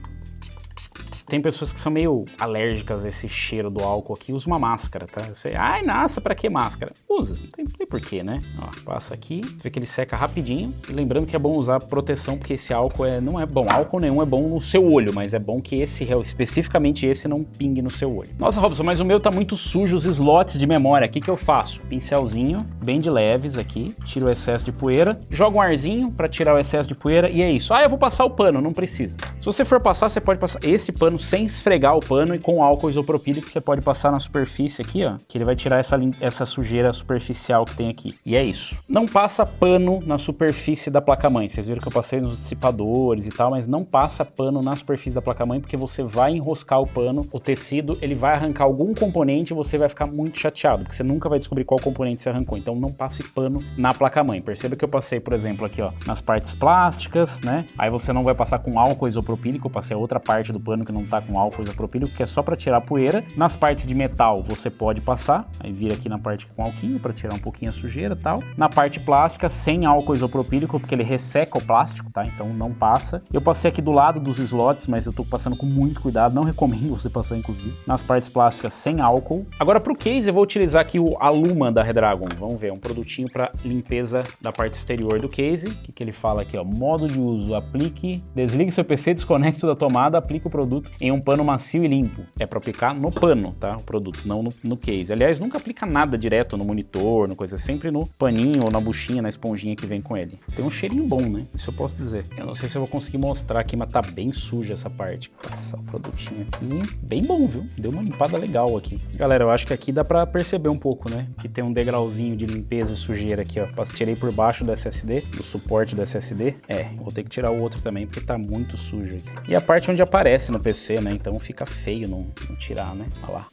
Tem pessoas que são meio alérgicas a esse cheiro do álcool aqui, usa uma máscara, tá? Você, ai, nossa, pra que máscara? Usa, não tem porquê, né? Ó, passa aqui, você vê que ele seca rapidinho. E lembrando que é bom usar proteção, porque esse álcool não é bom. Álcool nenhum é bom no seu olho, mas é bom que especificamente esse não pingue no seu olho. Nossa, Robson, mas o meu tá muito sujo, os slots de memória. O que eu faço? Pincelzinho, bem de leves aqui, tiro o excesso de poeira, jogo um arzinho pra tirar o excesso de poeira e é isso. Ah, eu vou passar o pano, não precisa. Se você for passar, você pode passar esse pano sem esfregar o pano e com álcool isopropílico você pode passar na superfície aqui, ó, que ele vai tirar essa sujeira superficial que tem aqui. E é isso. Não passa pano na superfície da placa-mãe. Vocês viram que eu passei nos dissipadores e tal, mas não passa pano na superfície da placa-mãe porque você vai enroscar o pano, o tecido, ele vai arrancar algum componente e você vai ficar muito chateado, porque você nunca vai descobrir qual componente você arrancou. Então não passe pano na placa-mãe. Perceba que eu passei, por exemplo, aqui, ó, nas partes plásticas, né? Aí você não vai passar com álcool isopropílico, eu passei a outra parte do pano que não tá com álcool isopropílico, que é só para tirar poeira. Nas partes de metal você pode passar, aí vira aqui na parte com alquinho para tirar um pouquinho a sujeira e tal. Na parte plástica, sem álcool isopropílico, porque ele resseca o plástico, tá? Então não passa. Eu passei aqui do lado dos slots, mas eu tô passando com muito cuidado, não recomendo você passar inclusive. Nas partes plásticas sem álcool. Agora pro case eu vou utilizar aqui o Aluma da Redragon, vamos ver, um produtinho para limpeza da parte exterior do case. O que ele fala aqui, ó, modo de uso, aplique, desligue seu PC, desconecte da tomada, aplique o produto em um pano macio e limpo. É para aplicar no pano, tá? O produto, não no case. Aliás, nunca aplica nada direto no monitor, no coisa, sempre no paninho ou na buchinha, na esponjinha que vem com ele. Tem um cheirinho bom, né? Isso eu posso dizer. Eu não sei se eu vou conseguir mostrar aqui, mas tá bem suja essa parte. Vou passar o produtinho aqui. Bem bom, viu? Deu uma limpada legal aqui. Galera, eu acho que aqui dá pra perceber um pouco, né? Que tem um degrauzinho de limpeza e sujeira aqui, ó. Tirei por baixo do SSD, do suporte do SSD. Vou ter que tirar o outro também, porque tá muito sujo aqui. E a parte onde aparece no PC, né? Então fica feio não tirar, né? Olha lá.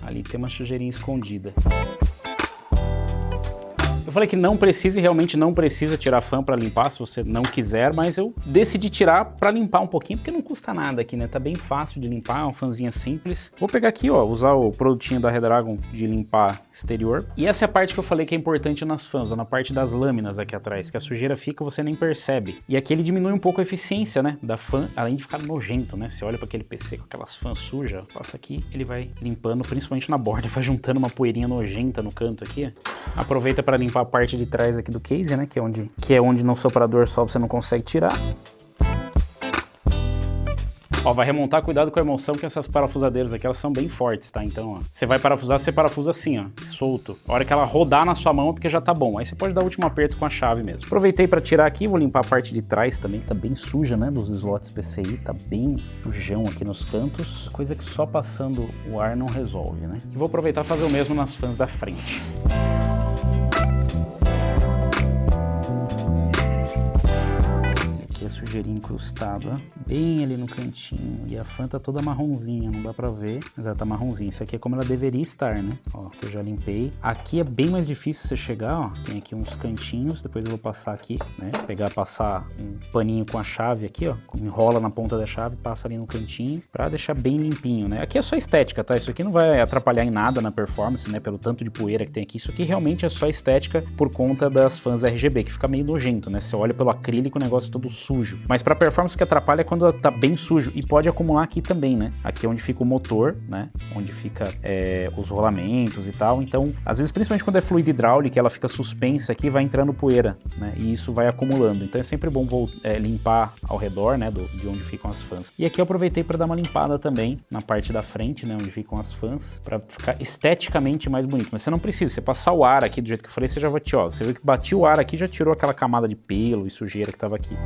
Ali tem uma sujeirinha escondida. Eu falei que não precisa e realmente não precisa tirar fan para limpar se você não quiser, mas eu decidi tirar para limpar um pouquinho, porque não custa nada aqui, né? Tá bem fácil de limpar, é uma fanzinha simples. Vou pegar aqui, ó, usar o produtinho da Redragon de limpar exterior. E essa é a parte que eu falei que é importante nas fãs, ó, na parte das lâminas aqui atrás, que a sujeira fica, você nem percebe. E aqui ele diminui um pouco a eficiência, né, da fã, além de ficar nojento, né? Você olha para aquele PC com aquelas fãs sujas, passa aqui, ele vai limpando, principalmente na borda, vai juntando uma poeirinha nojenta no canto aqui. Aproveita para limpar a parte de trás aqui do case, né, que é onde no soprador só você não consegue tirar. Ó, vai remontar, cuidado com a emoção, que essas parafusadeiras aqui, elas são bem fortes, tá? Então, ó, você vai parafusar, você parafusa assim, ó, solto. A hora que ela rodar na sua mão é porque já tá bom. Aí você pode dar o último aperto com a chave mesmo. Aproveitei pra tirar aqui, vou limpar a parte de trás também, que tá bem suja, né, dos slots PCI, tá bem sujão aqui nos cantos. Coisa que só passando o ar não resolve, né? E vou aproveitar e fazer o mesmo nas fãs da frente. A sujeirinha incrustada, bem ali no cantinho, e a fan tá toda marronzinha, não dá pra ver, mas ela tá marronzinha. Isso aqui é como ela deveria estar, né? Ó, que eu já limpei. Aqui é bem mais difícil você chegar, ó, tem aqui uns cantinhos, depois eu vou passar aqui, né? Passar um paninho com a chave aqui, ó, enrola na ponta da chave, passa ali no cantinho, pra deixar bem limpinho, né? Aqui é só estética, tá? Isso aqui não vai atrapalhar em nada na performance, né? Pelo tanto de poeira que tem aqui. Isso aqui realmente é só estética por conta das fãs RGB, que fica meio nojento, né? Você olha pelo acrílico, o negócio todo sujo. Mas para performance o que atrapalha é quando tá bem sujo, e pode acumular aqui também, né? Aqui é onde fica o motor, né? Onde fica os rolamentos e tal. Então, às vezes, principalmente quando é fluido hidráulico, ela fica suspensa aqui, vai entrando poeira, né? E isso vai acumulando. Então é sempre bom limpar ao redor, né? De onde ficam as fãs. E aqui eu aproveitei para dar uma limpada também na parte da frente, né? Onde ficam as fãs, para ficar esteticamente mais bonito. Mas você não precisa, você passar o ar aqui do jeito que eu falei, você já vai, ó, você viu que bati o ar aqui, já tirou aquela camada de pelo e sujeira que tava aqui.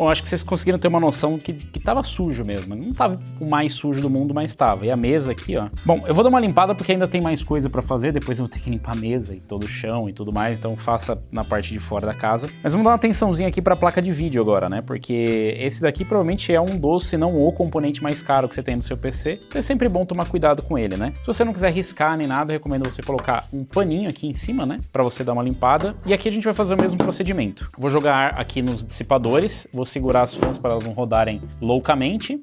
Bom, acho que vocês conseguiram ter uma noção que tava sujo mesmo. Não tava o mais sujo do mundo, mas tava. E a mesa aqui, ó. Bom, eu vou dar uma limpada porque ainda tem mais coisa pra fazer. Depois eu vou ter que limpar a mesa e todo o chão e tudo mais. Então faça na parte de fora da casa. Mas vamos dar uma atençãozinha aqui pra placa de vídeo agora, né? Porque esse daqui provavelmente é um dos, se não o componente mais caro que você tem no seu PC. É sempre bom tomar cuidado com ele, né? Se você não quiser riscar nem nada, eu recomendo você colocar um paninho aqui em cima, né? Pra você dar uma limpada. E aqui a gente vai fazer o mesmo procedimento. Vou jogar ar aqui nos dissipadores. Vou segurar as fãs para elas não rodarem loucamente.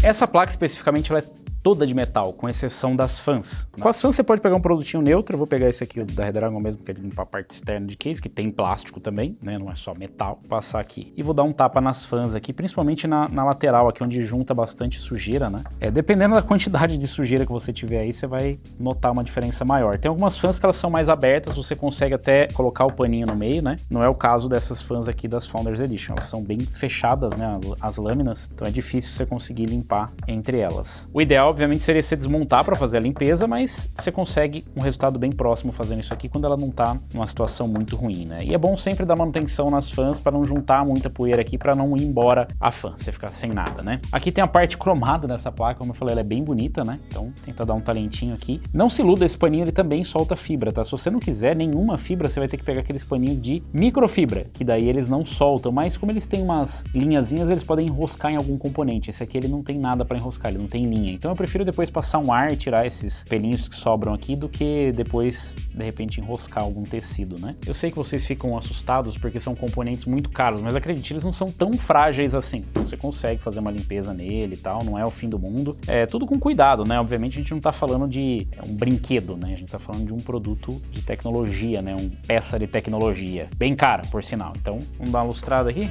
Essa placa especificamente ela é toda de metal, com exceção das fãs. Com as fãs você pode pegar um produtinho neutro, eu vou pegar esse aqui da Redragon mesmo, que é de limpar a parte externa de case, que tem plástico também, né, não é só metal. Vou passar aqui e vou dar um tapa nas fãs aqui, principalmente na lateral aqui, onde junta bastante sujeira, né. Dependendo da quantidade de sujeira que você tiver aí, você vai notar uma diferença maior. Tem algumas fãs que elas são mais abertas, você consegue até colocar o paninho no meio, né, não é o caso dessas fãs aqui das Founders Edition, elas são bem fechadas, né, as lâminas, então é difícil você conseguir limpar entre elas. O ideal obviamente seria você desmontar para fazer a limpeza, mas você consegue um resultado bem próximo fazendo isso aqui quando ela não tá numa situação muito ruim, né? E é bom sempre dar manutenção nas fãs para não juntar muita poeira aqui, para não ir embora a fã, você ficar sem nada, né? Aqui tem a parte cromada dessa placa, como eu falei, ela é bem bonita, né? Então tenta dar um talentinho aqui. Não se iluda, esse paninho ele também solta fibra, tá? Se você não quiser nenhuma fibra, você vai ter que pegar aqueles paninhos de microfibra, que daí eles não soltam, mas como eles têm umas linhazinhas, eles podem enroscar em algum componente. Esse aqui ele não tem nada para enroscar, ele não tem linha. Então eu prefiro depois passar um ar, tirar esses pelinhos que sobram aqui, do que depois, de repente, enroscar algum tecido, né? Eu sei que vocês ficam assustados porque são componentes muito caros, mas acredite, eles não são tão frágeis assim. Você consegue fazer uma limpeza nele e tal, não é o fim do mundo. É tudo com cuidado, né? Obviamente a gente não tá falando de um brinquedo, né? A gente tá falando de um produto de tecnologia, né? Uma peça de tecnologia. Bem cara, por sinal. Então, vamos dar uma lustrada aqui.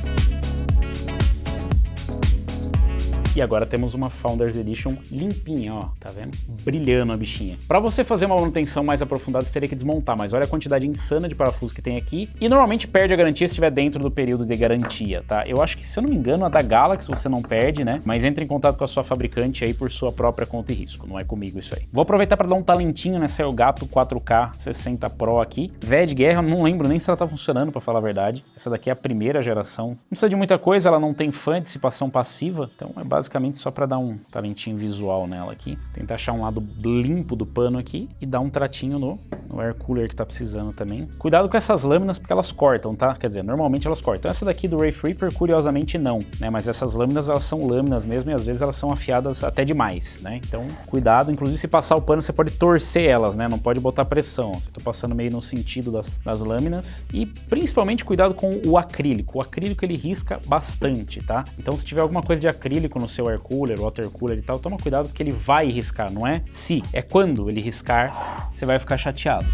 E agora temos uma Founders Edition limpinha, ó, tá vendo? Brilhando a bichinha. Para você fazer uma manutenção mais aprofundada, você teria que desmontar, mas olha a quantidade insana de parafusos que tem aqui. E normalmente perde a garantia se estiver dentro do período de garantia, tá? Eu acho que, se eu não me engano, a da Galaxy você não perde, né? Mas entre em contato com a sua fabricante aí por sua própria conta e risco, não é comigo isso aí. Vou aproveitar para dar um talentinho nessa Elgato 4K 60 Pro aqui. Véia de guerra, não lembro nem se ela tá funcionando, para falar a verdade. Essa daqui é a primeira geração. Não precisa de muita coisa, ela não tem fã, dissipação passiva, então é basicamente só para dar um talentinho visual nela aqui. Tentar achar um lado limpo do pano aqui e dar um tratinho no air cooler que tá precisando também. Cuidado com essas lâminas porque elas cortam, tá? Quer dizer, normalmente elas cortam. Essa daqui do Wraith Reaper, curiosamente não, né? Mas essas lâminas, elas são lâminas mesmo e às vezes elas são afiadas até demais, né? Então, cuidado. Inclusive, se passar o pano, você pode torcer elas, né? Não pode botar pressão. Eu tô passando meio no sentido das lâminas. E, principalmente, cuidado com o acrílico. O acrílico, ele risca bastante, tá? Então, se tiver alguma coisa de acrílico no seu air cooler, water cooler e tal, toma cuidado porque ele vai riscar, não é se, é quando ele riscar, você vai ficar chateado.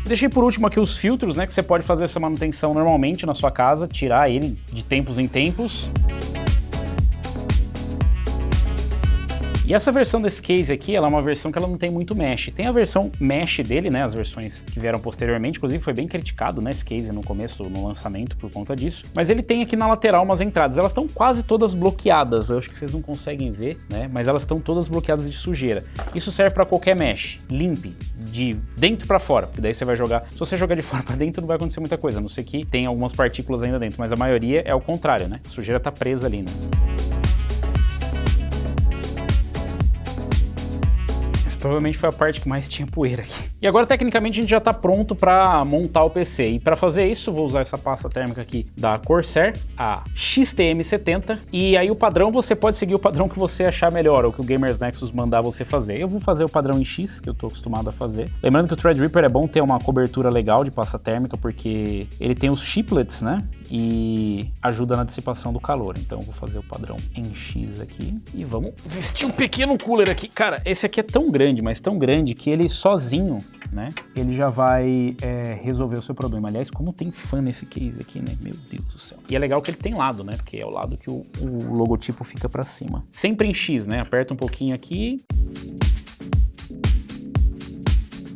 Deixei por último aqui os filtros, né, que você pode fazer essa manutenção normalmente na sua casa, tirar ele de tempos em tempos. E essa versão desse case aqui, ela é uma versão que ela não tem muito mesh. Tem a versão mesh dele, né, as versões que vieram posteriormente, inclusive foi bem criticado, né, esse case no começo, no lançamento, por conta disso. Mas ele tem aqui na lateral umas entradas, elas estão quase todas bloqueadas, eu acho que vocês não conseguem ver, né, mas elas estão todas bloqueadas de sujeira. Isso serve para qualquer mesh, limpe, de dentro para fora, porque daí você vai jogar, se você jogar de fora para dentro não vai acontecer muita coisa, a não ser que tem algumas partículas ainda dentro, mas a maioria é o contrário, né, a sujeira tá presa ali, né. Provavelmente foi a parte que mais tinha poeira aqui. E agora, tecnicamente, a gente já está pronto para montar o PC. E para fazer isso, vou usar essa pasta térmica aqui da Corsair, a XTM70. E aí o padrão, você pode seguir o padrão que você achar melhor, ou que o Gamers Nexus mandar você fazer. Eu vou fazer o padrão em X, que eu estou acostumado a fazer. Lembrando que o Threadripper é bom ter uma cobertura legal de pasta térmica, porque ele tem os chiplets, né? E ajuda na dissipação do calor. Então eu vou fazer o padrão em X aqui. E vamos vestir um pequeno cooler aqui. Cara, esse aqui é tão grande, mas tão grande que ele sozinho, né, ele já vai resolver o seu problema. Aliás, como tem fã nesse case aqui, né, meu Deus do céu. E é legal que ele tem lado, né, porque é o lado que o logotipo fica pra cima. Sempre em X, né, aperta um pouquinho aqui.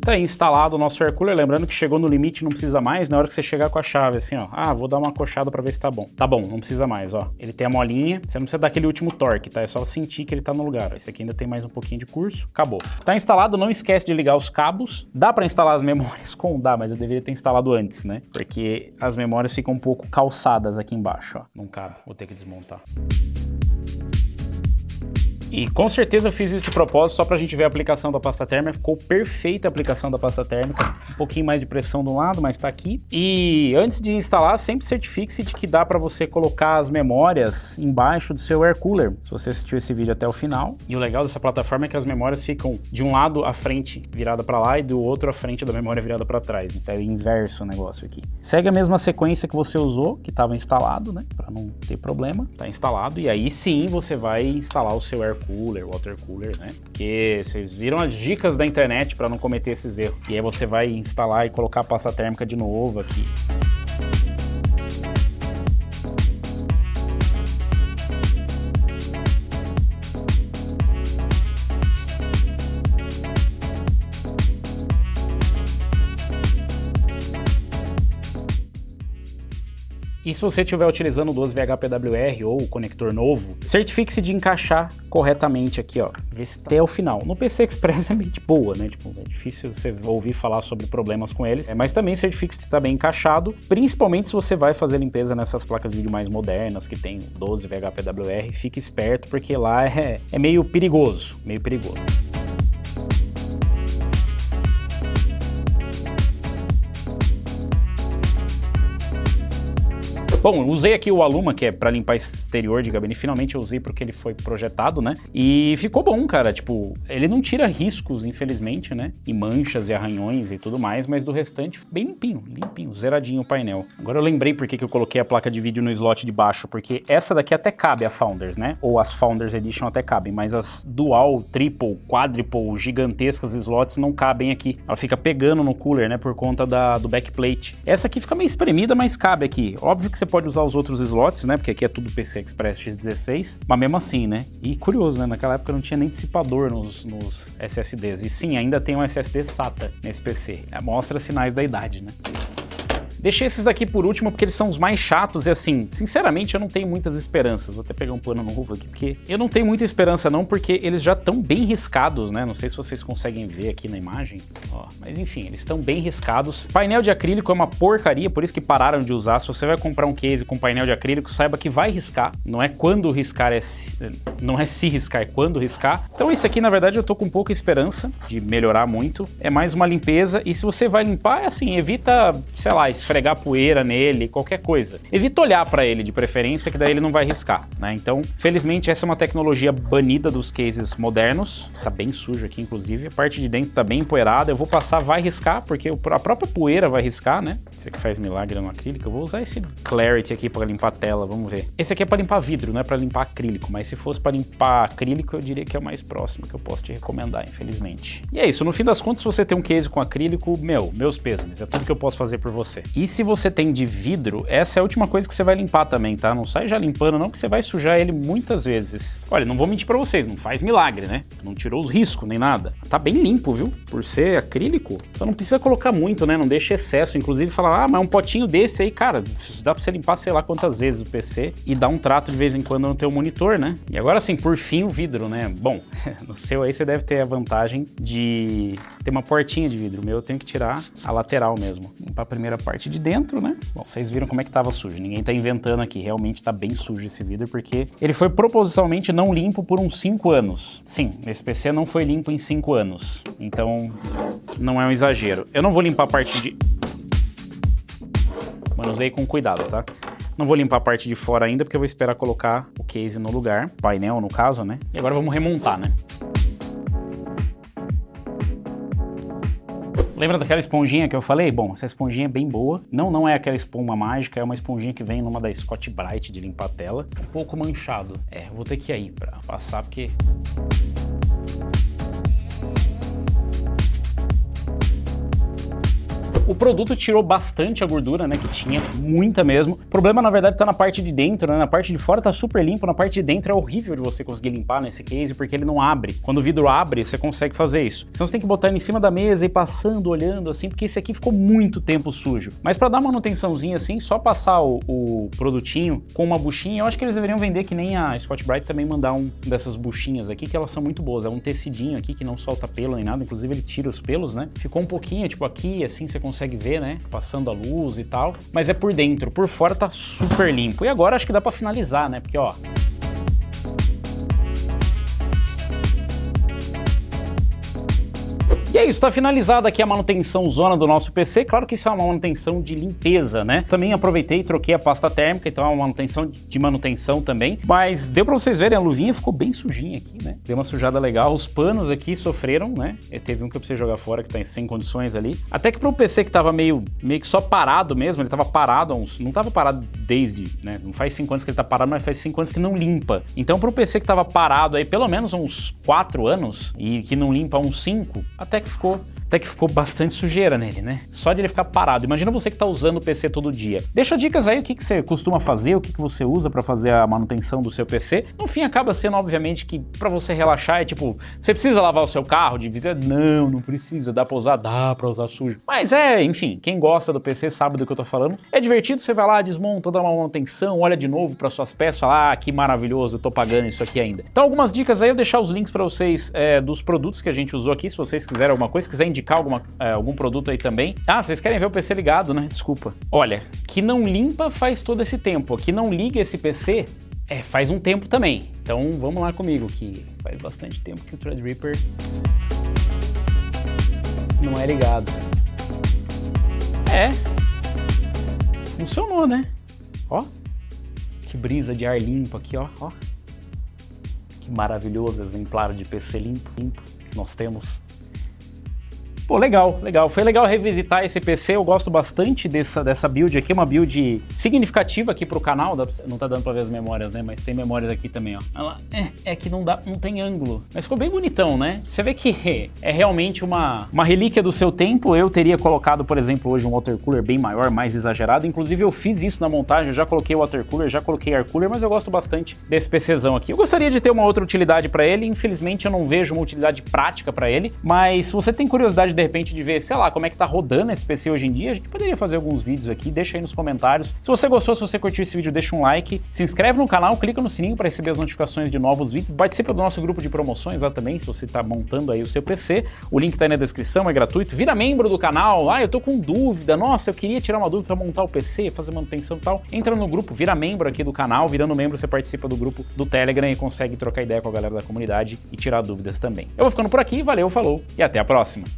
Tá aí instalado o nosso air cooler, lembrando que chegou no limite, não precisa mais, na hora que você chegar com a chave, assim, ó, vou dar uma coxada pra ver se tá bom. Tá bom, não precisa mais, ó, ele tem a molinha, você não precisa dar aquele último torque, tá, é só sentir que ele tá no lugar. Esse aqui ainda tem mais um pouquinho de curso, acabou. Tá instalado, não esquece de ligar os cabos, dá pra instalar as memórias dá, mas eu deveria ter instalado antes, né, porque as memórias ficam um pouco calçadas aqui embaixo, ó, não cabe, vou ter que desmontar. E com certeza eu fiz isso de propósito só pra gente ver a aplicação da pasta térmica. Ficou perfeita a aplicação da pasta térmica. Um pouquinho mais de pressão de um lado, mas tá aqui. E antes de instalar, sempre certifique-se de que dá pra você colocar as memórias embaixo do seu air cooler, se você assistiu esse vídeo até o final. E o legal dessa plataforma é que as memórias ficam de um lado a frente virada pra lá e do outro a frente da memória virada pra trás. Então é o inverso o negócio aqui. Segue a mesma sequência que você usou, que estava instalado, né? Pra não ter problema. Tá instalado e aí sim você vai instalar o seu air cooler, water cooler, né? Porque vocês viram as dicas da internet para não cometer esses erros. E aí você vai instalar e colocar a pasta térmica de novo aqui. E se você estiver utilizando o 12VHPWR ou o conector novo, certifique-se de encaixar corretamente aqui, ó, vê se até o final. No PC Express é meio de boa, né, tipo, é difícil você ouvir falar sobre problemas com eles, mas também certifique-se de estar bem encaixado, principalmente se você vai fazer limpeza nessas placas de vídeo mais modernas, que tem 12VHPWR, fique esperto, porque lá é meio perigoso, Bom, usei aqui o Aluma, que é pra limpar exterior de gabinete, finalmente eu usei porque ele foi projetado, né? E ficou bom, cara, tipo, ele não tira riscos, infelizmente, né? E manchas e arranhões e tudo mais, mas do restante, bem limpinho, zeradinho o painel. Agora eu lembrei por que eu coloquei a placa de vídeo no slot de baixo, porque essa daqui até cabe a Founders, né? Ou as Founders Edition até cabem, mas as Dual, Triple, Quadruple, gigantescas slots não cabem aqui. Ela fica pegando no cooler, né? Por conta do backplate. Essa aqui fica meio espremida, mas cabe aqui. Óbvio que você pode usar os outros slots, né? Porque aqui é tudo PC Express X16, mas mesmo assim, né? E curioso, né? Naquela época não tinha nem dissipador nos SSDs. E sim, ainda tem um SSD SATA nesse PC. Mostra sinais da idade, né? Deixei esses daqui por último porque eles são os mais chatos e assim, sinceramente eu não tenho muitas esperanças. Vou até pegar um pano novo aqui, porque eu não tenho muita esperança não, porque eles já estão bem riscados, né? Não sei se vocês conseguem ver aqui na imagem, ó, mas enfim, eles estão bem riscados. Painel de acrílico é uma porcaria, por isso que pararam de usar. Se você vai comprar um case com painel de acrílico, saiba que vai riscar. Não é quando riscar, não é se riscar, é quando riscar. Então esse aqui, na verdade, eu tô com pouca esperança de melhorar muito. É mais uma limpeza e se você vai limpar, é assim, evita, sei lá, esfregar poeira nele, qualquer coisa. Evita olhar para ele de preferência, que daí ele não vai riscar, né? Então, felizmente, essa é uma tecnologia banida dos cases modernos. Tá bem sujo aqui, inclusive. A parte de dentro tá bem empoeirada. Eu vou passar, vai riscar, porque a própria poeira vai riscar, né? Esse aqui faz milagre no acrílico. Eu vou usar esse Clarity aqui para limpar a tela, vamos ver. Esse aqui é para limpar vidro, não é para limpar acrílico, mas se fosse para limpar acrílico, eu diria que é o mais próximo que eu posso te recomendar, infelizmente. E é isso, no fim das contas, se você tem um case com acrílico, meus pêsames, é tudo que eu posso fazer por você. E se você tem de vidro, essa é a última coisa que você vai limpar também, tá? Não sai já limpando não, que você vai sujar ele muitas vezes. Olha, não vou mentir pra vocês, não faz milagre, né? Não tirou os riscos nem nada. Tá bem limpo, viu? Por ser acrílico, então não precisa colocar muito, né? Não deixa excesso. Inclusive falar, mas um potinho desse aí, cara, dá pra você limpar sei lá quantas vezes o PC e dar um trato de vez em quando no teu monitor, né? E agora sim, por fim, o vidro, né? Bom, no seu aí você deve ter a vantagem de ter uma portinha de vidro. O meu eu tenho que tirar a lateral mesmo. Limpar a primeira parte de dentro, né? Bom, vocês viram como é que tava sujo. Ninguém tá inventando aqui. Realmente tá bem sujo esse vidro, porque ele foi propositalmente não limpo por uns 5 anos. Sim, esse PC não foi limpo em 5 anos. Então, não é um exagero. Eu não vou limpar a parte de... Manusei com cuidado, tá? Não vou limpar a parte de fora ainda, porque eu vou esperar colocar o case no lugar. Painel, no caso, né? E agora vamos remontar, né? Lembra daquela esponjinha que eu falei? Bom, essa esponjinha é bem boa. Não é aquela espuma mágica, é uma esponjinha que vem numa da Scotch-Brite de limpar a tela. Um pouco manchado. Vou ter que ir aí pra passar, porque... O produto tirou bastante a gordura, né, que tinha, muita mesmo. O problema, na verdade, tá na parte de dentro, né, na parte de fora tá super limpo, na parte de dentro é horrível de você conseguir limpar nesse case, porque ele não abre. Quando o vidro abre, você consegue fazer isso. Então você tem que botar ele em cima da mesa e passando, olhando assim, porque esse aqui ficou muito tempo sujo. Mas pra dar manutençãozinha assim, só passar o produtinho com uma buchinha, eu acho que eles deveriam vender que nem a Scotch-Brite também mandar um dessas buchinhas aqui, que elas são muito boas. É um tecidinho aqui que não solta pelo nem nada, inclusive ele tira os pelos, né? Ficou um pouquinho, tipo aqui, assim, você consegue ver, né, passando a luz e tal, mas é por dentro, por fora tá super limpo. E agora acho que dá pra finalizar, né, porque ó... E é isso, tá finalizada aqui a manutenção zona do nosso PC. Claro que isso é uma manutenção de limpeza, né? Também aproveitei e troquei a pasta térmica, então é uma manutenção de manutenção também. Mas deu pra vocês verem, a luvinha ficou bem sujinha aqui, né? Deu uma sujada legal. Os panos aqui sofreram, né? Teve um que eu precisei jogar fora, que tá sem condições ali. Até que pro PC que tava meio que só parado mesmo, ele tava parado não tava parado desde, né? Não faz 5 anos que ele tá parado, mas faz 5 anos que não limpa. Então pro PC que tava parado aí pelo menos uns 4 anos e que não limpa uns 5, até que ficou Até que ficou bastante sujeira nele, né? Só de ele ficar parado. Imagina você que tá usando o PC todo dia. Deixa dicas aí, o que você costuma fazer, o que você usa pra fazer a manutenção do seu PC. No fim, acaba sendo, obviamente, que pra você relaxar é tipo, você precisa lavar o seu carro de visita? Não precisa. Dá pra usar sujo. Mas enfim, quem gosta do PC sabe do que eu tô falando. É divertido, você vai lá, desmonta, dá uma manutenção, olha de novo para suas peças, fala, que maravilhoso, eu tô pagando isso aqui ainda. Então algumas dicas aí, eu vou deixar os links para vocês dos produtos que a gente usou aqui, se vocês quiserem alguma coisa, se quiser indicar algum produto aí também. Vocês querem ver o PC ligado, né? Desculpa. Olha, que não limpa faz todo esse tempo, que não liga esse PC faz um tempo também. Então vamos lá comigo, que faz bastante tempo que o Threadripper não é ligado. Funcionou, né? Ó, que brisa de ar limpo aqui, ó. Que maravilhoso exemplar de PC limpo que nós temos. Pô, legal. Foi legal revisitar esse PC, eu gosto bastante dessa build aqui, uma build significativa aqui pro canal, não tá dando pra ver as memórias, né, mas tem memórias aqui também, ó. Ela, que não tem ângulo, mas ficou bem bonitão, né? Você vê que é realmente uma relíquia do seu tempo. Eu teria colocado, por exemplo, hoje um water cooler bem maior, mais exagerado, inclusive eu fiz isso na montagem, eu já coloquei water cooler, já coloquei air cooler, mas eu gosto bastante desse PCzão aqui. Eu gostaria de ter uma outra utilidade pra ele, infelizmente eu não vejo uma utilidade prática pra ele, mas se você tem curiosidade de repente de ver, sei lá, como é que tá rodando esse PC hoje em dia, a gente poderia fazer alguns vídeos aqui, deixa aí nos comentários. Se você gostou, se você curtiu esse vídeo, deixa um like, se inscreve no canal, clica no sininho para receber as notificações de novos vídeos, participa do nosso grupo de promoções lá também, se você tá montando aí o seu PC, o link tá aí na descrição, é gratuito, vira membro do canal, eu tô com dúvida, nossa, eu queria tirar uma dúvida para montar o PC, fazer manutenção e tal, entra no grupo, vira membro aqui do canal, virando membro você participa do grupo do Telegram e consegue trocar ideia com a galera da comunidade e tirar dúvidas também. Eu vou ficando por aqui, valeu, falou e até a próxima!